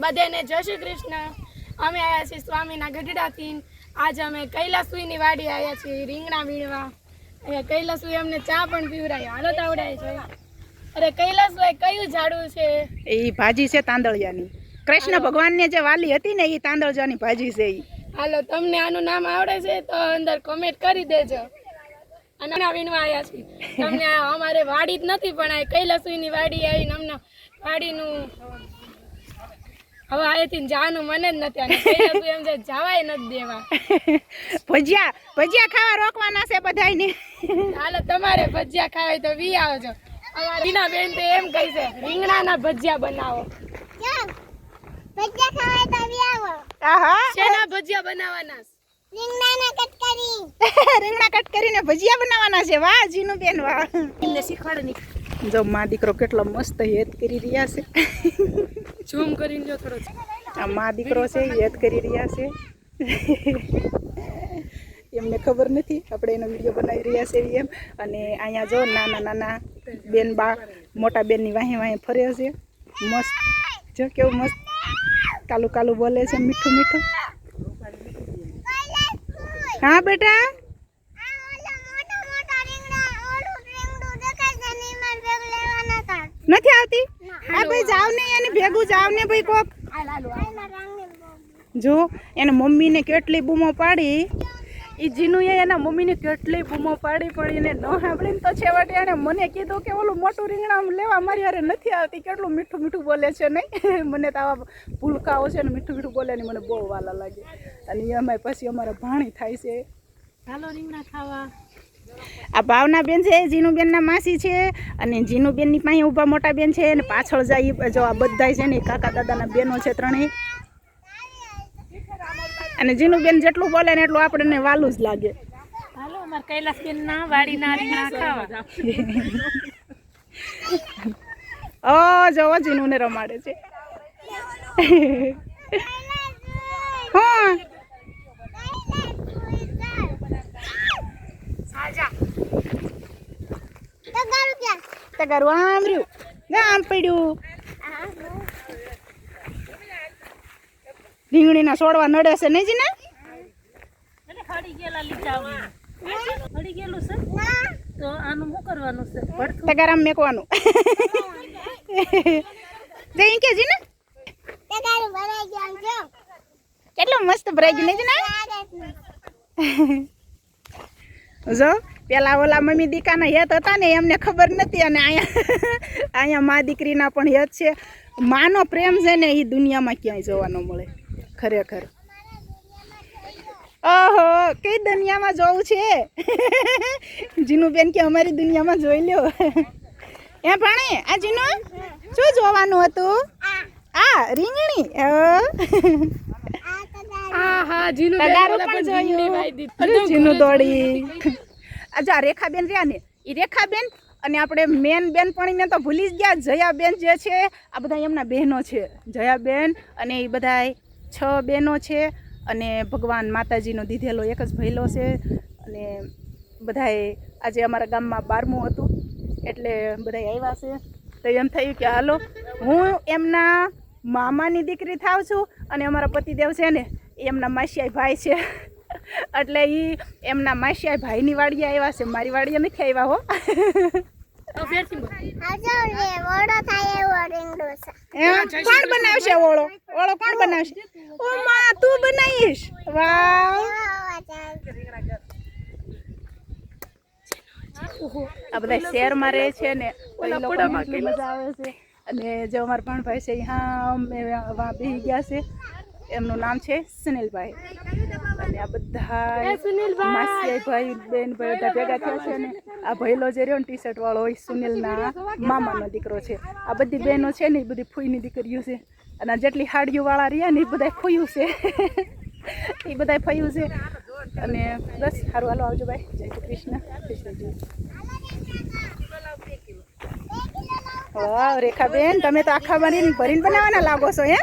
બધાને જય શ્રી કૃષ્ણ। અમે આવ્યા છીએ સ્વામીના ગઢડાથી। આજે અમે કૈલાસુઈની વાડી આવ્યા છીએ રીંગણા વીણવા। કૈલાસુઈ અમને ચા પણ પીવરાય, હાલો તાવડાય છે। અરે કૈલાસુઈ કયું ઝાડું છે? એ ભાજી છે તાંદળિયાની। કૃષ્ણ ભગવાનને જે વાલી હતી ને એ તાંદળજાની ભાજી છે। હાલો તમને આનું નામ આવડે છે તો અંદર કમેન્ટ કરી દેજો। અને વીણવા આવ્યા છીએ। તમને અમારે વાડી જ નથી પણ આ કૈલાસુઈની વાડી આવીને અમને વાડીનું હવે આયથી જવાનું મને જ નથી અને કૈલાસુઈ એમ છે જવાય નથી દેવા। ભજીયા ખાવા રોકવાના છે બધાયને। હાલો તમારે ભજીયા ખાવા તો વી આવજો। અમારી રીના બેન તો એમ કહી છે રીંગણાના ભજીયા બનાવો। ભજીયા ખાવા તો વી આવો। આહા શેના ભજીયા બનાવવાના? રીંગણાના કટ કરી રીંગણા કટ કરીને ભજીયા બનાવવાના છે। વાહ જીનુ બેન વાહ, એમને શીખવાડની। જો માં દીકરો કેટલો મસ્ત હેત કરી રહ્યા છે। ઝૂમ કરીને જો થોડો। આ માં દીકરો છે હેત કરી રહ્યા છે। એમને ખબર નથી આપણે એનો વિડીયો બનાવી રહ્યા છે એમ। અને અહીંયા જો નાના નાના બેન બા મોટા બેનની વાહે વાહે ફરે છે। મસ્ત જો કેવું મસ્ત કાલું કાલું બોલે છે, મીઠું મીઠું। હા બેટા નથી આવતી? હા ભાઈ જાવ ને એને ભેગું જાવ ને ભાઈ કોક। જો એને મમ્મીને કેટલી બૂમો પાડી, એ જીનુએ એના મમ્મીને કેટલી બૂમો પાડી પણ એને ન સાંભળીને તો છેવટે એને મને કીધું કે ઓલું મોટું રીંગણા લેવા મારી હારે નથી આવતી। કેટલું મીઠું મીઠું બોલે છે નહીં? મને તો આવા ભૂલકાઓ છે ને મીઠું મીઠું બોલે ને મને બહુ વાલા લાગે। અને એમાં પછી અમારા ભાણી થાય છે। હાલો રીંગણા ખાવા। આ ભાવના બેન છે જીનુબેનના માસી છે અને જીનુબેનની પાસે ઊભા મોટા બેન છે અને પાછળ જાય જો આ બધાય છે ને કાકા દાદાના બેનો છે ત્રણેય। અને જીનુબેન જેટલું બોલે ને એટલું આપણને વાલું જ લાગે। હાલો અમાર કૈલાસબેનના વાડીના રીંગણા ખાવા। ઓ જો જીનુને રમાડે છે। હા તગારું આમ રહ્યું આમ પડ્યું। રીંગણીના છોડવા નડે છે નહીં જીને? ખડી ગયેલા લીધા ખડી ગયેલું છે તો આનું શું કરવાનું છે? તગારામ મેકવાનું। જઈ કે જીને તગારું ભરાઈ ગયું જો કેટલો મસ્ત ભરાઈ ગયું નહીં જીને? જો પેલા ઓલા મમ્મી દીકાના હેત હતા ને એમને ખબર નથી અને અહીંયા મા દીકરીના પણ હેત છે। માનો પ્રેમ છે ને એ દુનિયામાં ક્યાંય જોવા ન મળે ખરેખર। ઓહો કઈ દુનિયામાં જોવું છે? જીનુબેન કે અમારી દુનિયામાં જોઈ લ્યો। એ ભાણે આ જીનુ શું જોવાનું હતું? આ રીંગણી। હા હા જીનુ તગારું પણ જોયું। જીનુ દોડી જો આ રેખાબેન રહ્યા ને એ રેખાબેન અને આપણે મેન બેનપણીને તો ભૂલી જ ગયા। જયાબેન જે છે આ બધા એમના બહેનો છે। જયાબેન અને એ બધા 6 બહેનો છે અને ભગવાન માતાજીનો દીધેલો એક જ ભૈલો છે। અને બધાએ આજે અમારા ગામમાં 12મું હતું એટલે બધા આવ્યા છે। તો એમ થયું કે હાલો હું એમના મામાની દીકરી થાવ છું અને અમારા પતિદેવ છે ને એમના માસિયાઈ ભાઈ છે એટલે એ એમના માસિયાઈ ભાઈની વાડીએ આવ્યા છે, મારી વાડીએ નથી આવ્યા હો। કોણ બનાવશે ઓળો? ઓળો કોણ બનાવશે? ઓ માં તું બનાવીશ? વાહ આ બધા શહેરમાં રહે છે ને એટલી મજા આવે છે। અને જે અમારા ભણભાઈ છે હા અમે બેસી ગયા છે। એમનું નામ છે સુનિલભાઈ અને આ બધા માસિયાઈ ભાઈ બેન બધા ભેગા થયા છે ને આ ભૈલો જે રહ્યો ને ટી-શર્ટ વાળો એ સુનિલના મામાનો દીકરો છે। આ બધી બહેનો છે ને એ બધી ફૂઈની દીકરીઓ છે અને જેટલી હાડીઓ વાળા રહ્યા ને એ બધા ફૂયું છે। એ બધા ફૂયું છે અને બસ સારું હાલો આવજો ભાઈ। જય શ્રી કૃષ્ણ। વાહ રેખાબેન તમે તો આખા ભરીને બનાવવાના લાગો છો હે?